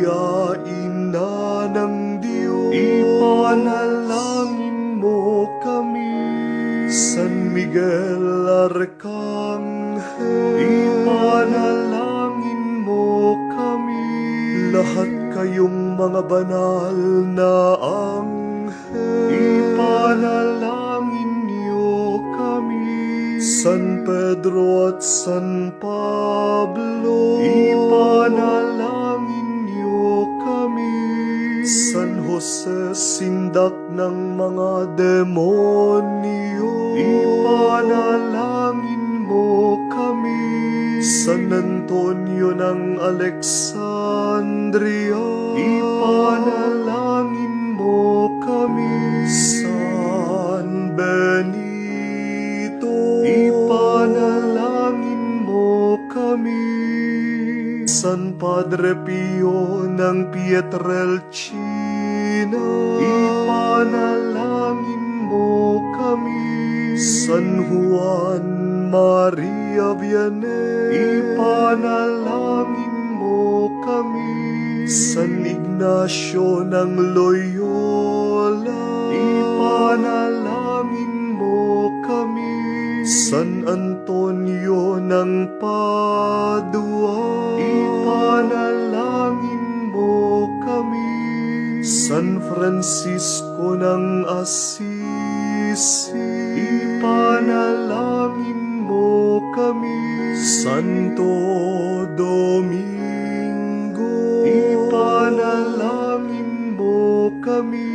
Yayain na ng Diyos, ipanalangin mo kami. San Miguel Arcangel, ipanalangin mo kami. Lahat kayong mga banal na anghel, ipanalangin niyo kami. San Pedro at San Pablo, ipanalangin niyo kami. San Jose, sindak ng mga demonyo, ipanalangin mo kami. San Antonio ng Alexandria, ipanalangin mo kami. San Benito, ipanalangin mo kami. San Padre Pio ng Pietrelcina, ipanalangin mo kami. San Juan Maria Vianney, ipanalangin mo kami. San Ignacio ng Loyola, ipanalangin mo kami. San Antonio ng Padua, ipanalangin mo kami. San Francisco ng Assisi, ipanalangin mo kami. Santo Domingo, ipanalangin mo kami.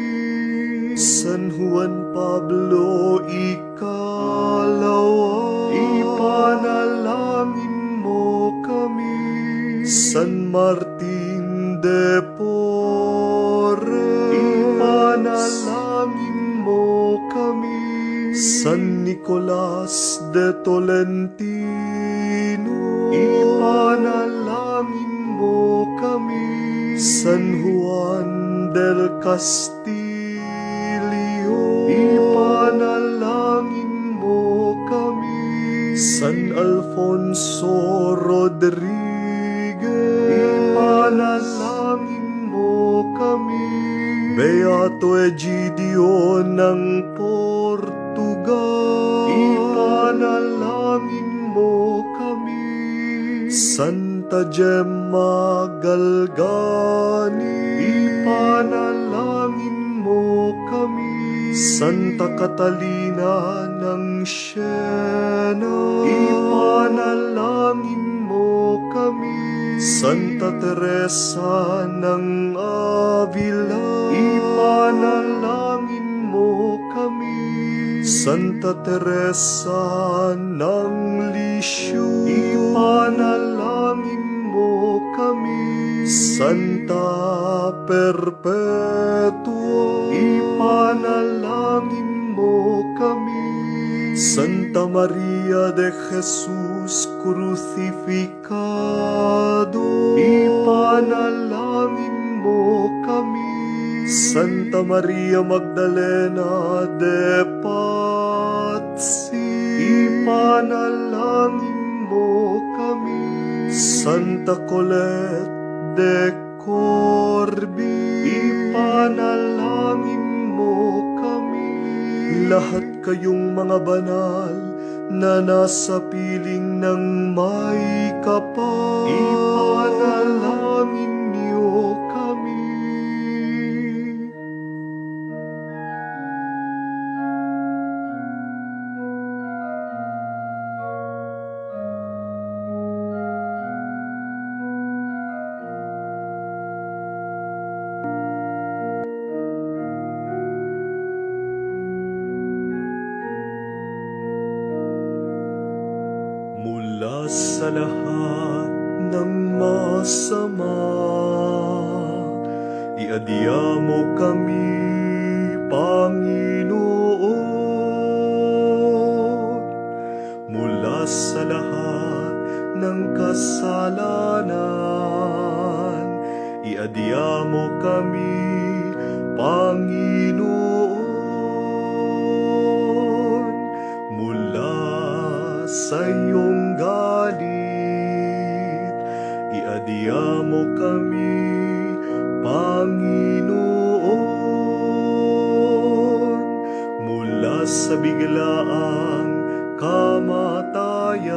San Juan Pablo Ikalawa, ipanalangin mo kami. San Martin de Porres, ipanalangin mo kami. San Nicolas de Tolentino, ipanalangin mo kami. San Juan del Castillo, ipanalangin mo kami. San Alfonso Rodriguez, ipanalangin mo kami. Beato Egidio ng Portugal, ipanalangin mo kami. Santa Gemma Galgani, ipanalangin mo kami. Santa Catalina ng Siena, ipanalangin mo kami. Santa Teresa ng Avila, ipanalangin mo kami. Santa Teresa ng Lisieux, ipanalangin mo kami. Santa Perpetua, ipanalangin mo kami. Santa Maria de Jesus Crucificado, ipanalangin mo kami. Santa Maria Magdalena de Pazzi, ipanalangin mo kami. Santa Colette de Corby, ipanalangin mo kami. Lahat kayong mga banal na nasa piling ng may kapal, ipanalangin niyo kami. Mula sa lahat ng masama, iadya mo kami, Panginoon. Mula sa lahat ng kasalanan, iadya mo kami, Panginoon. Mula sa iyong galit, iadya mo kami, sa biglaang kamatayan.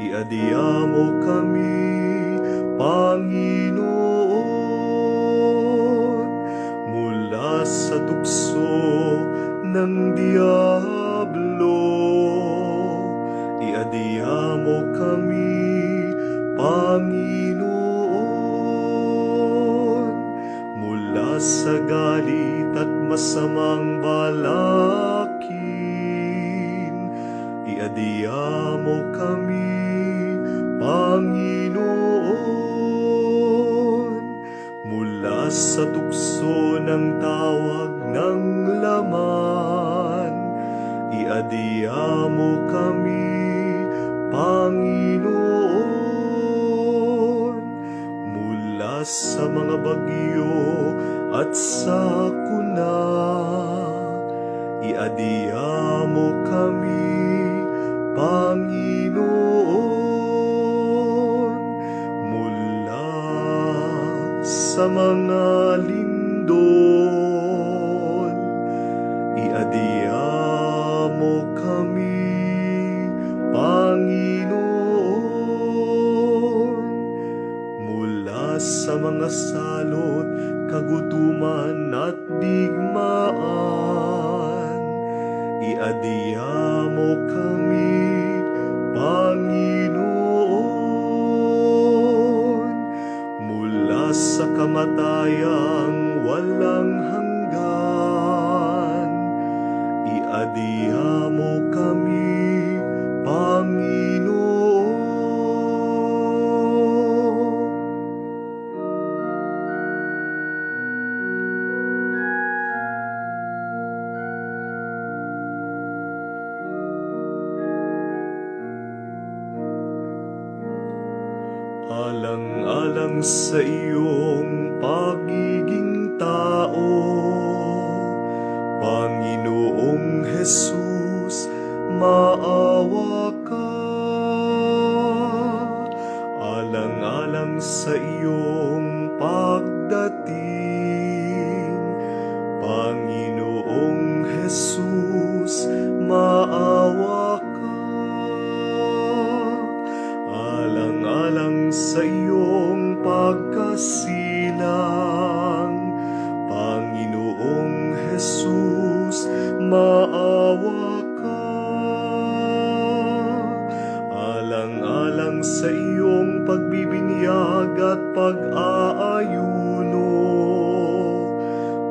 Iadya mo kami, Panginoon, mula sa tukso ng diablo. Iadya mo kami, Panginoon, mula sa galit at masamang balakid. Iadya mo kami, Panginoon, mula sa tukso ng tawag ng laman. Iadya mo kami, Panginoon, mula sa mga bagyo at sakuna. Iadya mo kami, Panginoon, mula sa mga lindol. Iadya mo kami, Panginoon, mula sa mga salot, kagutuman at digmaan. Iadya mo kami, Panginoon, mula sa kamatayang walang hanggan. Iadya mo kami, Panginoon. Alang-alang sa iyong pagiging tao, Panginoong Jesus, maawa ka. Alang-alang sa iyong pagdating, Panginoong Jesus, maawa ka. Alang-alang sa iyong pagkasilang, Panginoong Jesus, maawa ka. Alang-alang sa iyong pagbibinyag at pag-aayuno,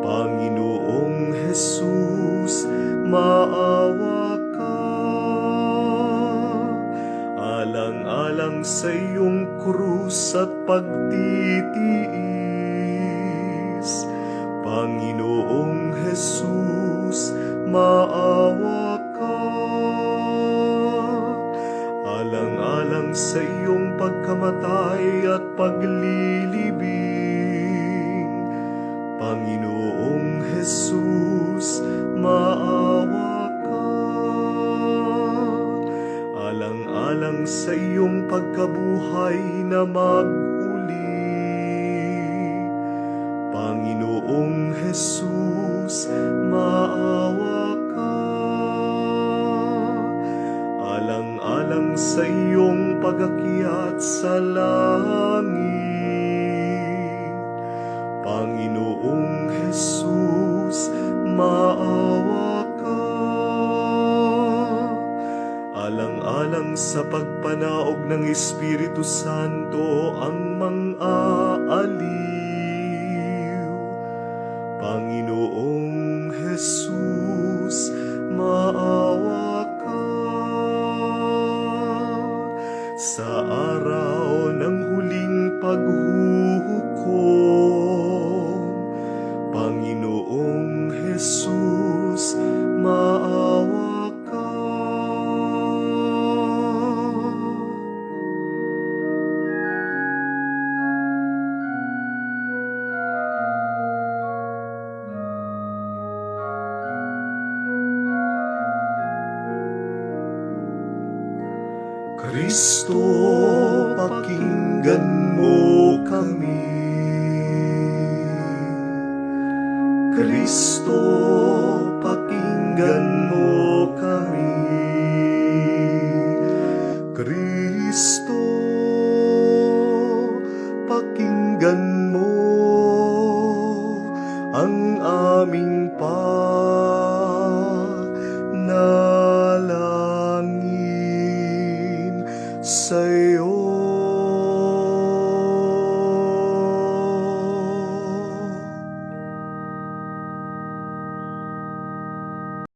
Panginoong Jesus, maawa ka. Alang-alang sa iyong krus at pagtitiis, Panginoong Jesus, maawa ka. Alang-alang sa iyong pagkamatay at paglilibing, Panginoong Jesus, maawa ka. Alang-alang sa iyong pagkabuhay na mag-uli, Panginoong Jesus, maawa ka. Alang-alang sa iyong pag-akyat sa langit, Panginoong Jesus, maawa ka. Alang-alang sa pagpanaog ng Espiritu Santo ang mang-aaliw, Panginoong Jesus, maawa ka. Sa araw ng huling paghuhukom, Panginoong Jesus, maawa ka. Kristo, pakinggan mo kami. Kristo, pakinggan pakinggan mo kami. Kristo, pakinggan mo ang aming panalangin sa'yo.